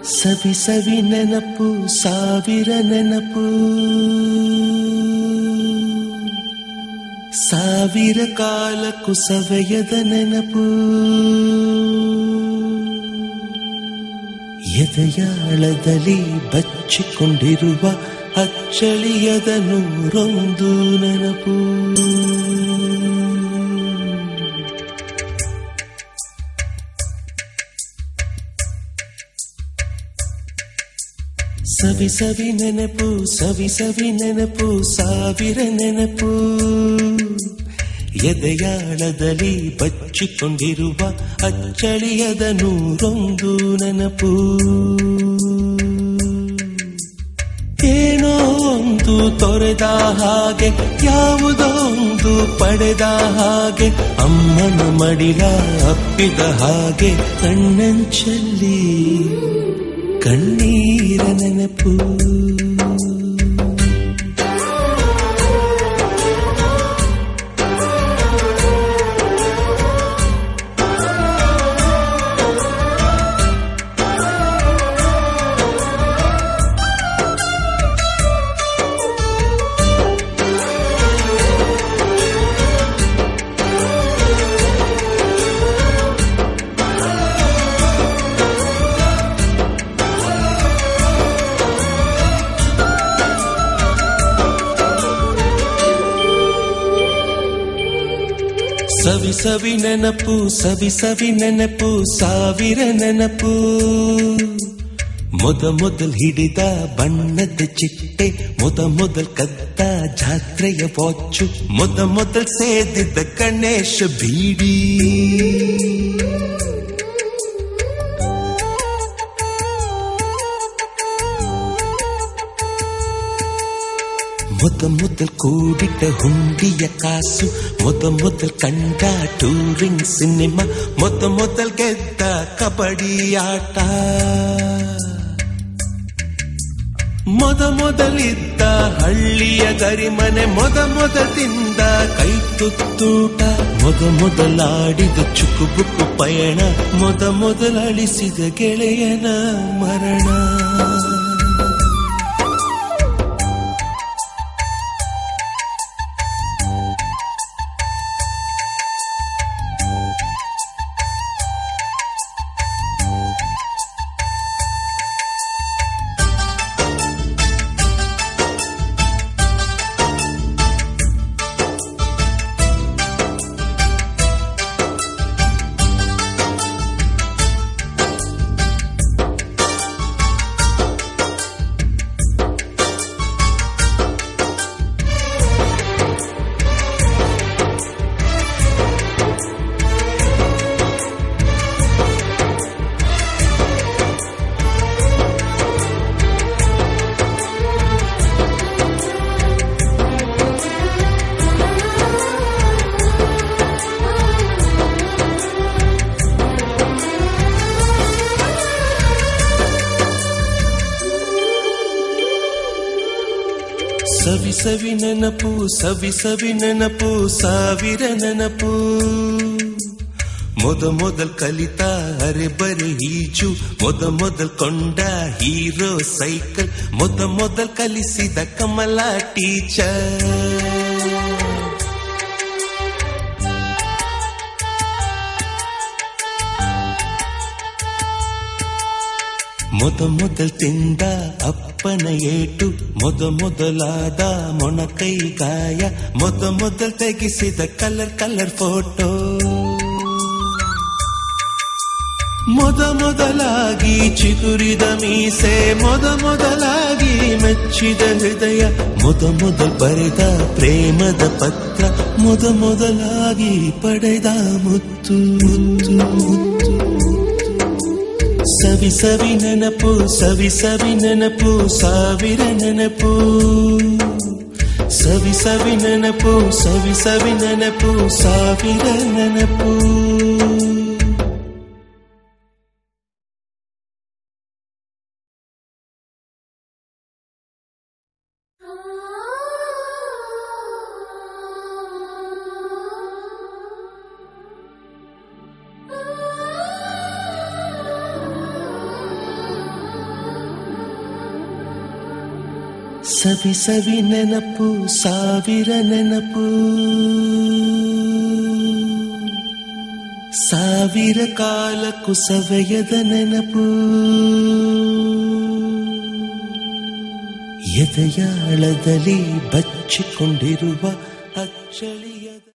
ಸವಿ ಸವಿ ನೆನಪು ಸಾವಿರ ನೆನಪು, ಸಾವಿರ ಕಾಲಕ್ಕೂ ಸವೆಯದ ನೆನಪು. ಎದೆಯಾಳದಲ್ಲಿ ಬಚ್ಚಿಕೊಂಡಿರುವ ಅಚ್ಚಳಿಯದ ನೂರೊಂದು ನೆನಪು. ಸವಿ ಸವಿ ನೆನಪು ಸವಿ ಸವಿ ನೆನಪು ಸಾವಿರ ನೆನಪು, ಎದೆಯಾಳದಲ್ಲಿ ಬಚ್ಚಿಕೊಂಡಿರುವ ಅಚ್ಚಳಿಯದ ನೂರೊಂದು ನೆನಪು. ಏನೋ ಒಂದು ತೊರೆದ ಹಾಗೆ, ಯಾವುದೋ ಒಂದು ಪಡೆದ ಹಾಗೆ, ಅಮ್ಮನ ಮಡಿಲ ಅಪ್ಪಿದ ಹಾಗೆ, ಕಣ್ಣಂಚಲ್ಲಿ ಕಣ್ಣೀರ ನೆನಪು. ಸವಿ ಸವಿ ನೆನಪು ಸವಿ ಸವಿ ನೆನಪು ಸಾವಿರ ನೆನಪು. ಮೊದಲ್ ಹಿಡಿದ ಬಣ್ಣದ ಚಿಟ್ಟೆ, ಮೊದಲ್ ಕದ್ದ ಜಾತ್ರೆಯ ವಾಚು, ಮೊದಲ್ ಸೇದಿದ್ದ ಗಣೇಶ ಬೀಡಿ, ಮೊದಲ್ ಕೂಡಿಟ್ಟ ಹುಂಡಿಯ ಕಾಸು, ಮೊದಲ್ ಕಂಡ ಟೂರಿಂಗ್ ಸಿನಿಮಾ, ಮೊದಲ್ ಗೆದ್ದ ಕಬಡ್ಡಿ ಆಟ, ಮೊದಲಿದ್ದ ಹಳ್ಳಿಯ ಗರಿಮನೆ, ಮೊದಲ್ ತಿಂದ ಕೈ ತುತ್ತೂಟ, ಮೊದಲಾಡಿದ ಚುಕುಬುಕು ಪಯಣ, ಮೊದಲಳಿಸಿದ ಗೆಳೆಯನ ಮರಣ. ಸವಿ ಸವಿ ನೆನಪು ಸವಿ ಸವಿ ನೆನಪು ಸಾವಿರ ನೆನಪು. ಮೊದಲ್ ಕಲಿತ ಅರೆಬರೆ ಈಜು, ಮೊದಲ್ ಕೊಂಡ ಹೀರೋ ಸೈಕಲ್, ಮೊದಲ್ ಕಲಿಸಿದ ಕಮಲ ಟೀಚರ್, ಮೊದಲ್ ತಿಂದ ಅಪ್ಪನ ಏಟು, ಮೊದಲಾದ ಮೊಣಕೈ ಗಾಯ, ಮೊದಲ್ ತೆಗೆಸಿದ ಕಲರ್ ಫೋಟೋ, ಮೊದಲಾಗಿ ಚಿಗುರಿದ ಮೀಸೆ, ಮೊದಲಾಗಿ ಮೆಚ್ಚಿದ ಹೃದಯ, ಮೊದಲ್ ಬರೆದ ಪ್ರೇಮದ ಪತ್ರ, ಮೊದಲಾಗಿ ಪಡೆದ ಮುತ್ತು. ಸವಿ ಸವಿ ನೆನಪು ಸವಿ ಸವಿ ನೆನಪು ಸಾವಿರ ನೆನಪು, ಸವಿ ಸವಿ ನೆನಪು ಸವಿ ಸವಿ ನೆನಪು ಸಾವಿರ ನೆನಪು. ಸವಿ ಸವಿ ನೆನಪು ಸಾವಿರ ನೆನಪು ಸಾವಿರ ಕಾಲಕ್ಕೂ ಸವೆಯದ ನೆನಪು ಎದೆಯಾಳದಲ್ಲಿ ಬಚ್ಚಿಕೊಂಡಿರುವ ಅಚ್ಚಳಿಯದ